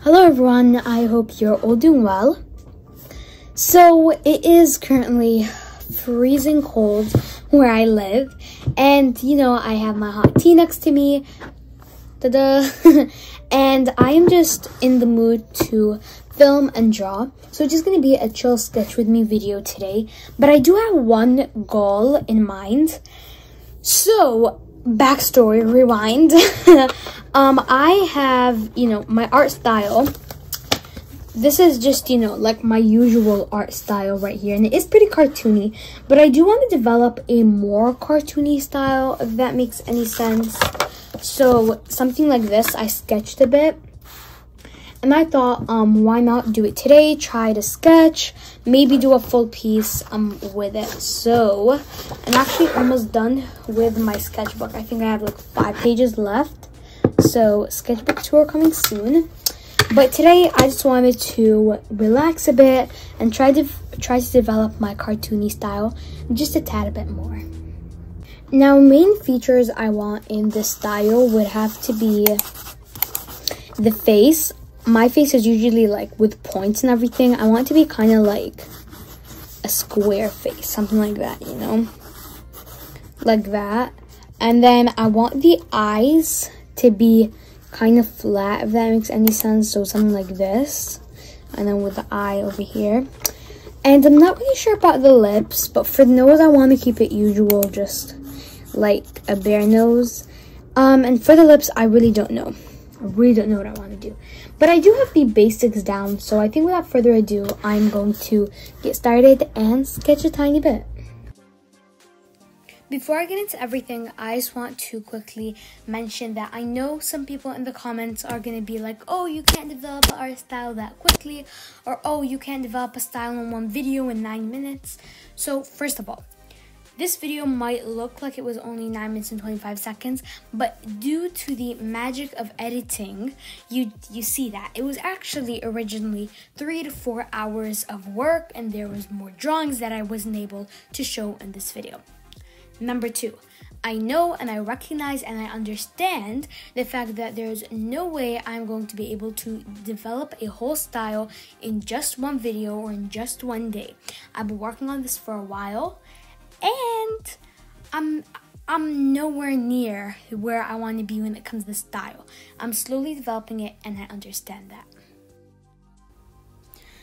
Hello everyone, I hope you're all doing well. So it is currently freezing cold where I live, and I have my hot tea next to me, and I am just in the mood to film and draw. So it's just going to be a chill sketch with me video today, but I do have one goal in mind. So backstory, rewind. I have, my art style. This is just, like my usual art style right here. And it is pretty cartoony, but I do want to develop a more cartoony style, if that makes any sense. So something like this, I sketched a bit. And I thought, why not do it today? Try to sketch, maybe do a full piece with it. So I'm actually almost done with my sketchbook. I think I have like 5 pages left. So sketchbook tour coming soon. But today I just wanted to relax a bit and try to develop my cartoony style just a tad bit more. Now, main features I want in this style would have to be the face. My face is usually like with points and everything. I want it to be kind of like a square face, something like that, like that. And then I want the eyes to be kind of flat, if that makes any sense. So something like this, and then with the eye over here. And I'm not really sure about the lips, but for the nose I want to keep it usual, just like a bare nose. And for the lips I really don't know. I really don't know what I want to do, but I do have the basics down. So I think without further ado, I'm going to get started and sketch a tiny bit. Before I get into everything, I just want to quickly mention that I know some people in the comments are going to be like, oh, you can't develop an art style that quickly, or oh, you can't develop a style in one video in 9 minutes. So first of all, this video might look like it was only 9 minutes and 25 seconds, but due to the magic of editing, you see that it was actually originally 3 to 4 hours of work, and there was more drawings that I wasn't able to show in this video. Number 2, I know and I recognize and I understand the fact that there's no way I'm going to be able to develop a whole style in just one video or in just one day. I've been working on this for a while, and I'm nowhere near where I want to be when it comes to style. I'm slowly developing it, and I understand that.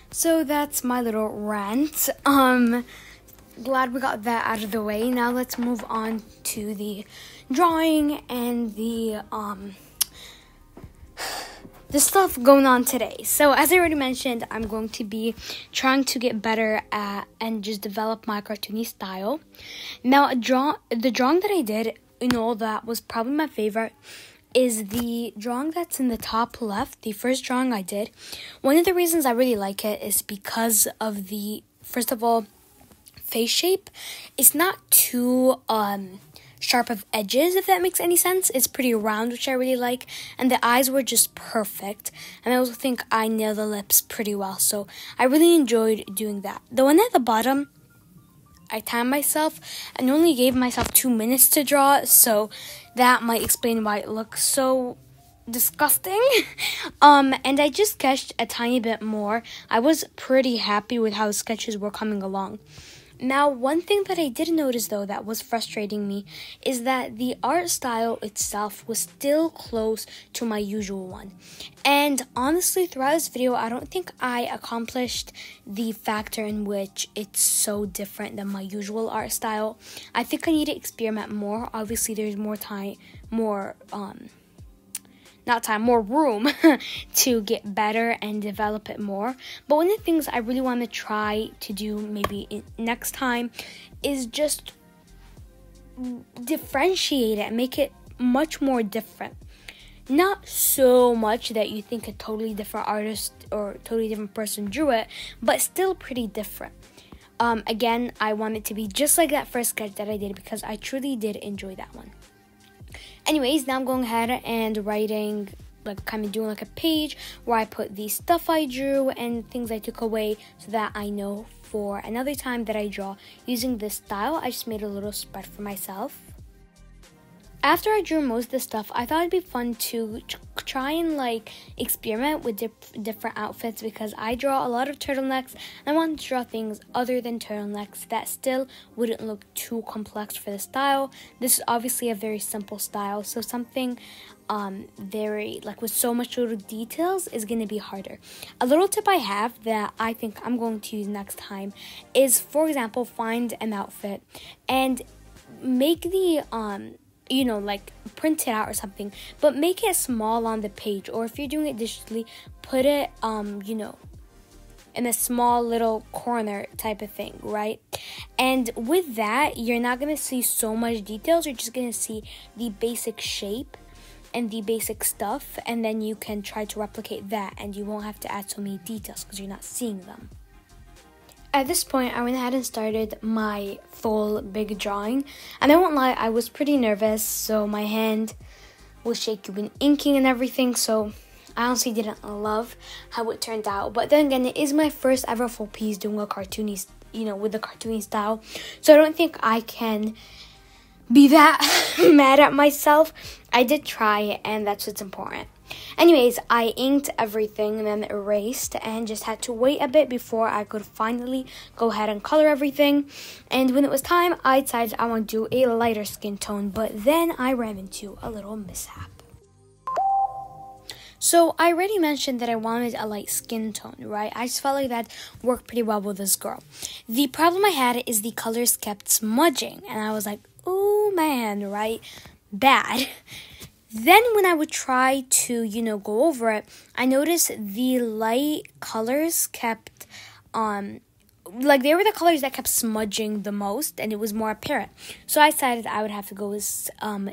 So that's my little rant. Glad we got that out of the way. Now let's move on to the drawing and the stuff going on today. So as I already mentioned, I'm going to be trying to get better at and just develop my cartoony style. Now the drawing that I did, that was probably my favorite, is the drawing that's in the top left, the first drawing I did. One of the reasons I really like it is because of the, first of all, face shape. It's not too sharp of edges, if that makes any sense. It's pretty round, which I really like, and the eyes were just perfect, and I also think I nailed the lips pretty well, so I really enjoyed doing that. The one at the bottom, I timed myself and only gave myself 2 minutes to draw, so that might explain why it looks so disgusting. And I just sketched a tiny bit more. I was pretty happy with how the sketches were coming along. Now, one thing that I did notice, though, that was frustrating me is that the art style itself was still close to my usual one. And honestly, throughout this video, I don't think I accomplished the factor in which it's so different than my usual art style. I think I need to experiment more. Obviously, there's more room to get better and develop it more. But one of the things I really want to try to do maybe next time is just differentiate it and make it much more different. Not so much that you think a totally different artist or totally different person drew it, but still pretty different. Again, I want it to be just like that first sketch that I did, because I truly did enjoy that one. Anyways, now I'm going ahead and writing, like kind of doing like a page where I put the stuff I drew and things I took away, so that I know for another time that I draw using this style. I just made a little spread for myself. After I drew most of the stuff, I thought it'd be fun to try and like experiment with different outfits, because I draw a lot of turtlenecks and I want to draw things other than turtlenecks that still wouldn't look too complex for the style. This is obviously a very simple style, so something very like with so much little details is going to be harder. A little tip I have that I think I'm going to use next time is, for example, find an outfit and make the you know, like print it out or something, but make it small on the page, or if you're doing it digitally, put it you know, in a small little corner type of thing, right? And with that, you're not going to see so much details. You're just going to see the basic shape and the basic stuff, and then you can try to replicate that, and you won't have to add so many details because you're not seeing them. At this point, I went ahead and started my full big drawing, and I won't lie, I was pretty nervous, so my hand was shaky when inking and everything, so I honestly didn't love how it turned out. But then again, it is my first ever full piece doing a cartoony, you know, with the cartoony style, so I don't think I can be that mad at myself. I did try, and that's what's important. Anyways, I inked everything and then erased, and just had to wait a bit before I could finally go ahead and color everything. And when it was time, I decided I want to do a lighter skin tone, but then I ran into a little mishap. So I already mentioned that I wanted a light skin tone, right? I just felt like that worked pretty well with this girl. The problem I had is the colors kept smudging, and I was like, oh man, right? Bad. Then when I would try to, you know, go over it, I noticed the light colors kept, like they were the colors that kept smudging the most, and it was more apparent. So I decided I would have to go with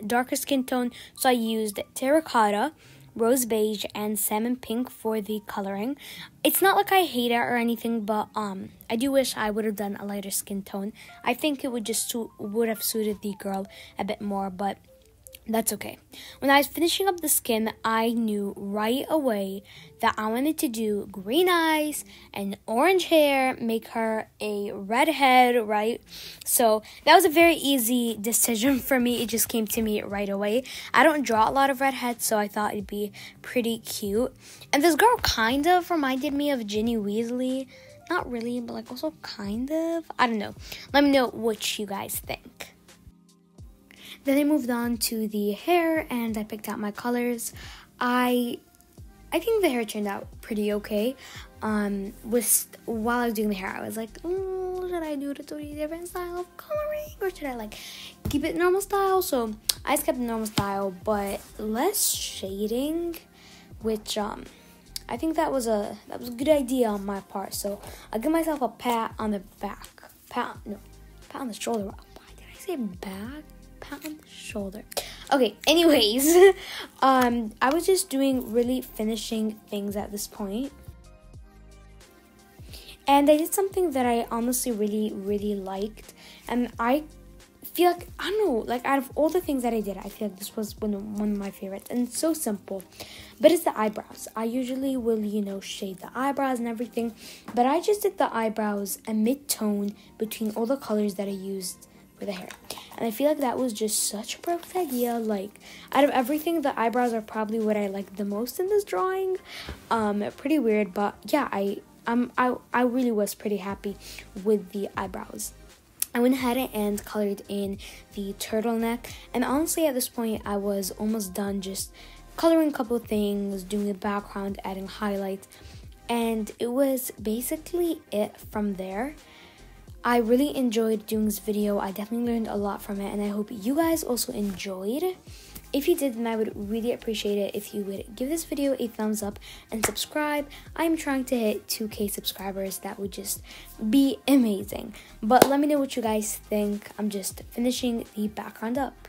darker skin tone. So I used terracotta, rose beige, and salmon pink for the coloring. It's not like I hate it or anything, but I do wish I would have done a lighter skin tone. I think it would just would have suited the girl a bit more, but that's okay. When I was finishing up the skin, I knew right away that I wanted to do green eyes and orange hair, make her a redhead, right? So that was a very easy decision for me. It just came to me right away. I don't draw a lot of redheads, so I thought it'd be pretty cute. And this girl kind of reminded me of Ginny Weasley. Not really, but like also kind of. I don't know. Let me know what you guys think. Then I moved on to the hair, and I picked out my colors. I think the hair turned out pretty okay. While I was doing the hair, I was like, should I do a totally different style of coloring, or should I like keep it normal style? So I just kept the normal style, but less shading, which I think that was a good idea on my part. So I'll give myself a pat on the back, pat on the shoulder. Why did I say back? Pat on the shoulder. Okay, anyways, I was just doing really finishing things at this point. And I did something that I honestly really liked. And I feel like, I don't know, like out of all the things that I did, I feel like this was one of my favorites. And it's so simple. But it's the eyebrows. I usually will, you know, shade the eyebrows and everything. But I just did the eyebrows a mid-tone between all the colors that I used for the hair. And I feel like that was just such a perfect idea. Like, out of everything, the eyebrows are probably what I like the most in this drawing. Pretty weird, but yeah, I really was pretty happy with the eyebrows. I went ahead and colored in the turtleneck, and honestly at this point I was almost done just coloring a couple things, doing the background, adding highlights, and it was basically it from there. I really enjoyed doing this video. I definitely learned a lot from it, and I hope you guys also enjoyed. If you did, then I would really appreciate it if you would give this video a thumbs up and subscribe. I'm trying to hit 2K subscribers. That would just be amazing. But let me know what you guys think. I'm just finishing the background up.